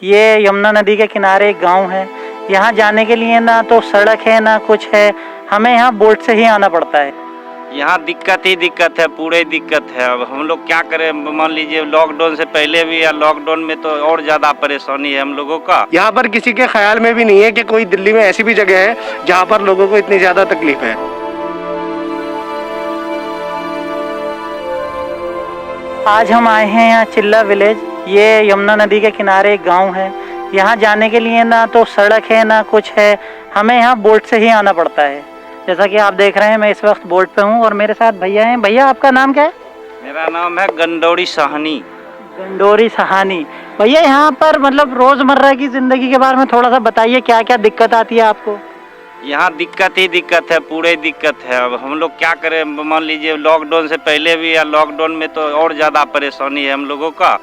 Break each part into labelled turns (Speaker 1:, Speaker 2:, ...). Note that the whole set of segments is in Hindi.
Speaker 1: ये यमुना नदी के किनारे एक गांव है। यहाँ जाने के लिए ना तो सड़क है ना कुछ है, हमें यहाँ बोट से ही आना पड़ता है।
Speaker 2: यहाँ दिक्कत ही दिक्कत है, पूरे दिक्कत है। अब हम लोग क्या करें, मान लीजिए लॉकडाउन से पहले भी या लॉकडाउन में तो और ज़्यादा परेशानी है हम लोगों का।
Speaker 3: यहाँ पर किसी के ख्याल में भी नहीं है कि कोई दिल्ली में ऐसी भी जगह है जहाँ पर लोगों को इतनी ज़्यादा तकलीफ है।
Speaker 1: आज हम आए हैं यहाँ चिल्ला विलेज। ये यमुना नदी के किनारे एक गांव है। यहाँ जाने के लिए ना तो सड़क है ना कुछ है, हमें यहाँ बोट से ही आना पड़ता है। जैसा कि आप देख रहे हैं मैं इस वक्त बोट पे हूँ और मेरे साथ भैया हैं। भैया आपका नाम क्या है?
Speaker 2: मेरा नाम है गंडोरी साहनी।
Speaker 1: गंडोरी सहानी। भैया यहाँ पर मतलब रोजमर्रा की जिंदगी के बारे में थोड़ा सा बताइए, क्या क्या दिक्कत आती है आपको?
Speaker 2: यहाँ दिक्कत ही दिक्कत है, पूरे दिक्कत है। अब हम लोग क्या करें, मान लीजिए लॉकडाउन से पहले भी या लॉकडाउन में तो और ज़्यादा परेशानी है हम लोगों का।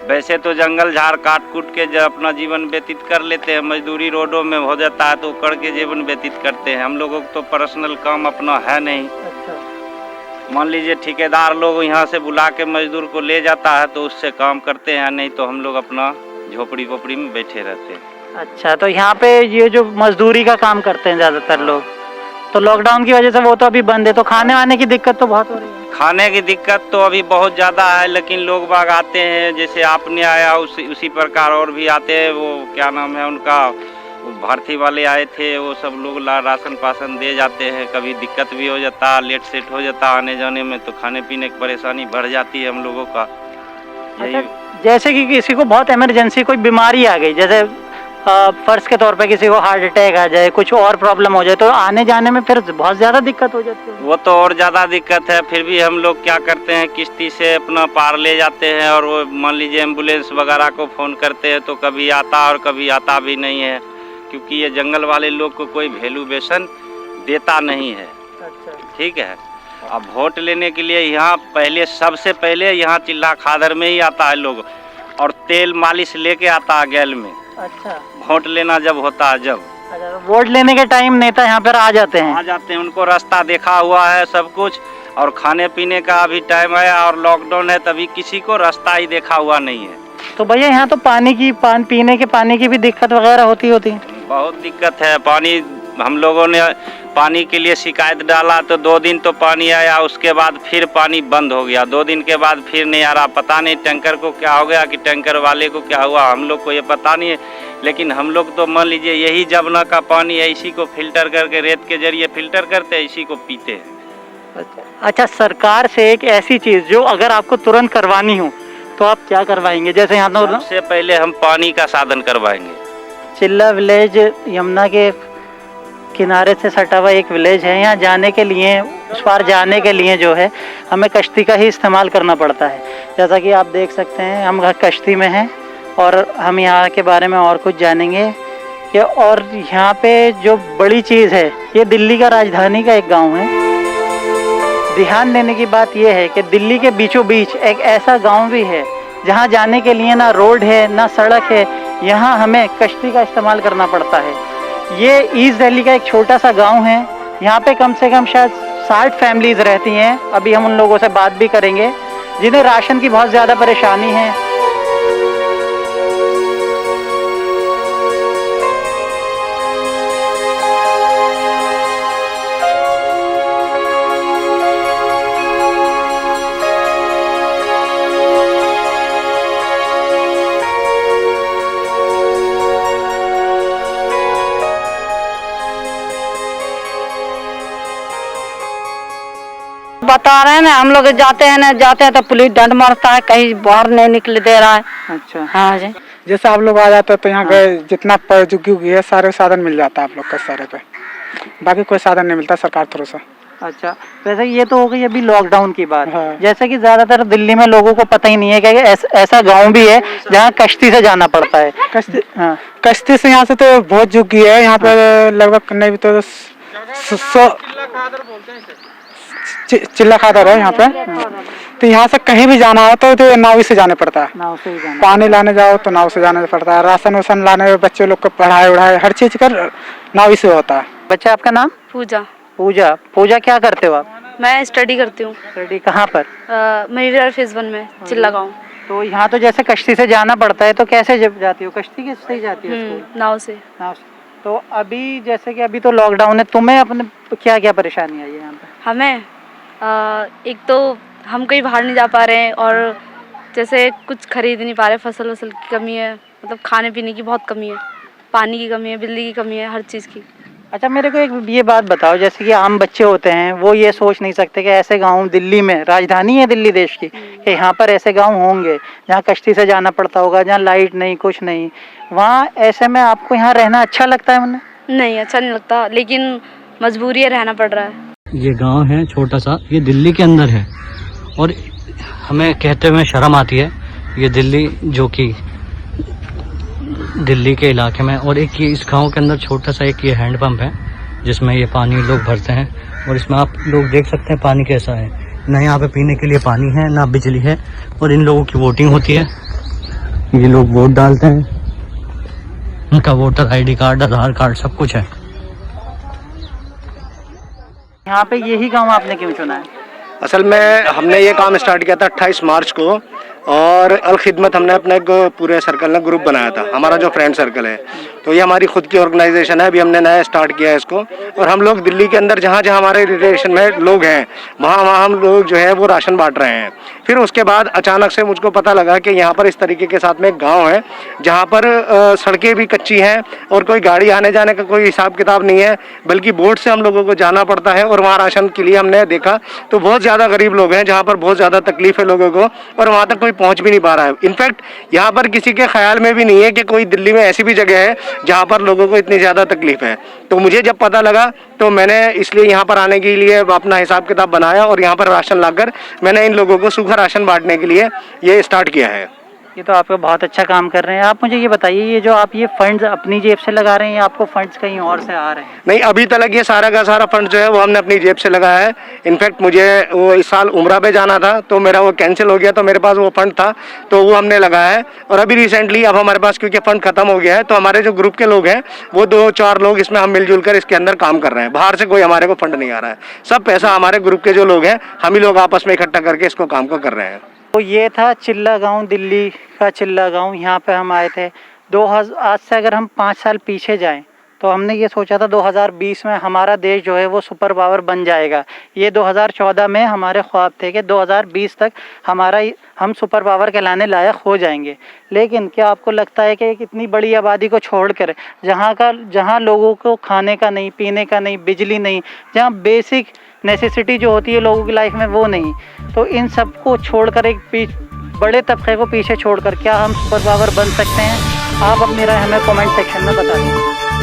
Speaker 2: वैसे तो जंगल झाड़ काट कूट के जो अपना जीवन व्यतीत कर लेते हैं, मजदूरी रोडों में हो जाता है तो करके जीवन व्यतीत करते हैं। हम लोगों को तो पर्सनल काम अपना है नहीं।
Speaker 1: अच्छा।
Speaker 2: मान लीजिए ठेकेदार लोग यहाँ से बुला के मजदूर को ले जाता है तो उससे काम करते हैं, नहीं तो हम लोग अपना झोपड़ी वोपड़ी में बैठे रहते हैं।
Speaker 1: अच्छा, तो यहाँ पे ये जो मजदूरी का काम करते हैं ज़्यादातर लोग, तो लॉकडाउन की वजह से वो तो अभी बंद है, तो खाने वाने की दिक्कत तो बहुत हो रही है।
Speaker 2: खाने की दिक्कत तो अभी बहुत ज़्यादा है, लेकिन लोग बाग आते हैं, जैसे आपने आया उसी प्रकार और भी आते हैं। वो क्या नाम है उनका, वो भारती वाले आए थे, वो सब लोग राशन पासन दे जाते हैं। कभी दिक्कत भी हो जाता, लेट सेट हो जाता आने जाने में, तो खाने पीने की परेशानी बढ़ जाती है हम लोगों का।
Speaker 1: अच्छा, जैसे कि किसी को बहुत इमरजेंसी कोई बीमारी आ गई, जैसे फर्ज के तौर पे किसी को हार्ट अटैक आ जाए, कुछ और प्रॉब्लम हो जाए, तो आने जाने में फिर बहुत ज़्यादा दिक्कत हो जाती है।
Speaker 2: वो तो और ज़्यादा दिक्कत है। फिर भी हम लोग क्या करते हैं, किश्ती से अपना पार ले जाते हैं। और वो मान लीजिए एम्बुलेंस वगैरह को फ़ोन करते हैं तो कभी आता और कभी आता भी नहीं है, क्योंकि ये जंगल वाले लोग को कोई वैल्यूएशन देता नहीं है।
Speaker 1: अच्छा।
Speaker 2: ठीक है। अब वोट लेने के लिए यहाँ पहले, सबसे पहले यहाँ चिल्ला खादर में ही आता है लोग, और तेल मालिश लेके आता है गैल में।
Speaker 1: अच्छा।
Speaker 2: वोट लेना जब होता है, जब
Speaker 1: अच्छा, वोट लेने के टाइम नेता यहाँ पर आ जाते हैं।
Speaker 2: उनको रास्ता देखा हुआ है सब कुछ। और खाने पीने का अभी टाइम है और लॉकडाउन है, तभी किसी को रास्ता ही देखा हुआ नहीं है।
Speaker 1: तो भैया यहाँ तो पीने के पानी की भी दिक्कत वगैरह होती है।
Speaker 2: बहुत दिक्कत है। पानी, हम लोगों ने पानी के लिए शिकायत डाला तो 2 दिन तो पानी आया, उसके बाद फिर पानी बंद हो गया। 2 दिन के बाद फिर नहीं आ रहा। पता नहीं टैंकर को क्या हो गया कि टैंकर वाले को क्या हुआ, हम लोग को ये पता नहीं है। लेकिन हम लोग तो मान लीजिए यही जमुना का पानी है, इसी को फिल्टर करके रेत के जरिए फिल्टर करते हैं, इसी को पीते हैं।
Speaker 1: अच्छा, सरकार से एक ऐसी चीज़ जो अगर आपको तुरंत करवानी हो तो आप क्या करवाएंगे? जैसे यहाँ तो
Speaker 2: सबसे पहले हम पानी का साधन करवाएंगे।
Speaker 1: चिल्ला विलेज यमुना के किनारे से सटा हुआ एक विलेज है। यहाँ जाने के लिए, उस पार जाने के लिए जो है हमें कश्ती का ही इस्तेमाल करना पड़ता है। जैसा कि आप देख सकते हैं हम कश्ती में हैं और हम यहाँ के बारे में और कुछ जानेंगे। और यहाँ पे जो बड़ी चीज़ है, ये दिल्ली का राजधानी का एक गांव है। ध्यान देने की बात यह है कि दिल्ली के बीचों बीच एक ऐसा गांव भी है जहाँ जाने के लिए ना रोड है ना सड़क है, यहाँ हमें कश्ती का इस्तेमाल करना पड़ता है। ये ईस्ट दिल्ली का एक छोटा सा गांव है। यहाँ पे कम से कम शायद 60 फैमिलीज रहती हैं। अभी हम उन लोगों से बात भी करेंगे जिन्हें राशन की बहुत ज़्यादा परेशानी है।
Speaker 4: बता रहे हैं ना, हम लोग जाते हैं तो पुलिस दंड मारता है, कहीं बाहर नहीं निकले दे रहा है।
Speaker 1: अच्छा।
Speaker 4: हाँ जी।
Speaker 5: जैसे आप लोग आ जाते हैं तो यहाँ के जितना प्रौद्योगिकी है सारे साधन मिल जाता है आप लोग के सारे पे, बाकी कोई साधन नहीं मिलता सरकार थ्रू से।
Speaker 1: अच्छा, वैसे ये तो हो गई अभी लॉकडाउन की बात।
Speaker 5: हाँ।
Speaker 1: जैसे कि ज्यादातर दिल्ली में लोगों को पता ही नहीं है कि ऐसा गांव भी है जहाँ कश्ती से जाना पड़ता है।
Speaker 5: कश्ती से यहाँ से तो बहुत झुकी है। यहाँ पे लगभग नहीं भी तो 100 चिल्ला खादर है यहाँ पे। तो यहाँ से कहीं भी जाना हो तो नाव से जाने पड़ता है।
Speaker 1: नाव से ही जाना।
Speaker 5: पानी लाने जाओ तो नाव से जाना पड़ता है। राशन वासन लाने, बच्चे लोग को पढ़ाई उढ़ाई हर चीज का नाव से होता है।
Speaker 1: बच्चा, आपका नाम?
Speaker 4: पूजा।
Speaker 1: पूजा। पूजा, क्या करते हो आप?
Speaker 4: मैं स्टडी करती हूँ।
Speaker 1: स्टडी कहाँ पर?
Speaker 4: मेरी फेज 1 में चिल्ला गाँव।
Speaker 1: तो यहाँ तो जैसे कश्ती से जाना पड़ता है, तो कैसे जब जाती हो? कश्ती के से ही जाती है स्कूल?
Speaker 6: नाव से।
Speaker 1: नाव से। तो अभी जैसे कि अभी तो लॉकडाउन है, तुम्हें अपने क्या क्या परेशानी आई है यहाँ पे?
Speaker 6: हमें एक तो हम कहीं बाहर नहीं जा पा रहे हैं, और जैसे कुछ खरीद नहीं पा रहे, फसल वसल की कमी है, मतलब खाने पीने की बहुत कमी है, पानी की कमी है, बिजली की कमी है, हर चीज़ की।
Speaker 1: अच्छा, मेरे को एक ये बात बताओ, जैसे कि आम बच्चे होते हैं वो ये सोच नहीं सकते कि ऐसे गांव दिल्ली में, राजधानी है दिल्ली देश की, कि यहाँ पर ऐसे गांव होंगे जहाँ कश्ती से जाना पड़ता होगा, जहाँ लाइट नहीं, कुछ नहीं, वहाँ ऐसे में आपको यहाँ रहना अच्छा लगता है?
Speaker 6: नहीं, अच्छा नहीं लगता, लेकिन मजबूरी है, रहना पड़ रहा है।
Speaker 7: ये गांव है छोटा सा, ये दिल्ली के अंदर है, और हमें कहते हुए शर्म आती है, ये दिल्ली जो कि दिल्ली के इलाके में, और एक ये इस गांव के अंदर छोटा सा एक ये हैंडपंप है जिसमें ये पानी लोग भरते हैं, और इसमें आप लोग देख सकते हैं पानी कैसा है। ना यहाँ पे पीने के लिए पानी है, ना बिजली है, और इन लोगों की वोटिंग होती है, ये लोग वोट डालते हैं, उनका वोटर ID कार्ड, आधार कार्ड, सब कुछ है।
Speaker 1: यहाँ पे यही गाँव आपने क्यों चुना है?
Speaker 3: असल में हमने ये काम स्टार्ट किया था 28 मार्च को, और अल खिदमत हमने अपने एक पूरे सर्कल ने ग्रुप बनाया था, हमारा जो फ्रेंड सर्कल है, तो ये हमारी खुद की ऑर्गेनाइजेशन है, अभी हमने नया स्टार्ट किया है इसको। और हम लोग दिल्ली के अंदर जहाँ जहाँ हमारे रिलेशन में लोग हैं, वहाँ हम लोग जो है वो राशन बांट रहे हैं। फिर उसके बाद अचानक से मुझको पता लगा कि यहाँ पर इस तरीके के साथ में एक गाँव है जहाँ पर सड़कें भी कच्ची हैं, और कोई गाड़ी आने जाने का कोई हिसाब किताब नहीं है, बल्कि बोट से हम लोगों को जाना पड़ता है। और वहाँ राशन के लिए हमने देखा तो बहुत ज़्यादा गरीब लोग हैं, जहाँ पर बहुत ज़्यादा तकलीफ है लोगों को, और वहाँ तक कोई पहुँच भी नहीं पा रहा है। इनफैक्ट यहाँ पर किसी के ख्याल में भी नहीं है कि कोई दिल्ली में ऐसी भी जगह है जहाँ पर लोगों को इतनी ज़्यादा तकलीफ है। तो मुझे जब पता लगा तो मैंने इसलिए यहाँ पर आने के लिए अपना हिसाब किताब बनाया, और यहाँ पर राशन लाकर मैंने इन लोगों को सूखा राशन बांटने के लिए ये स्टार्ट किया है।
Speaker 1: ये तो आपका बहुत अच्छा काम कर रहे हैं। आप मुझे ये बताइए, ये जो आप ये फंड्स अपनी जेब से लगा रहे हैं या आपको फंड्स कहीं और से आ रहे हैं?
Speaker 3: नहीं, अभी तक ये सारा का सारा फंड जो है वो हमने अपनी जेब से लगाया है। इनफैक्ट मुझे वो इस साल उम्रा पे जाना था, तो मेरा वो कैंसिल हो गया, तो मेरे पास वो फंड था तो वो हमने लगाया है। और अभी रिसेंटली अब हमारे पास क्योंकि फंड खत्म हो गया है, तो हमारे जो ग्रुप के लोग हैं वो 2-4 लोग इसमें हम मिलजुल कर इसके अंदर काम कर रहे हैं। बाहर से कोई हमारे को फंड नहीं आ रहा है, सब पैसा हमारे ग्रुप के जो लोग हैं हम ही लोग आपस में इकट्ठा करके इसको काम को कर रहे हैं।
Speaker 1: तो ये था चिल्ला गांव, दिल्ली का चिल्ला गांव। यहाँ पे हम आए थे आज से अगर हम 5 साल पीछे जाएं तो हमने ये सोचा था 2020 में हमारा देश जो है वो सुपर पावर बन जाएगा। ये 2014 में हमारे ख्वाब थे कि 2020 तक हम सुपर पावर कहलाने लायक हो जाएंगे। लेकिन क्या आपको लगता है कि एक इतनी बड़ी आबादी को छोड़कर, जहाँ लोगों को खाने का नहीं, पीने का नहीं, बिजली नहीं, जहाँ बेसिक नेसेसिटी जो होती है लोगों की लाइफ में वो नहीं, तो इन सब को छोड़कर एक बड़े तबके को पीछे छोड़कर क्या हम सुपर पावर बन सकते हैं? आप अपनी राय हमें कमेंट सेक्शन में बता दें।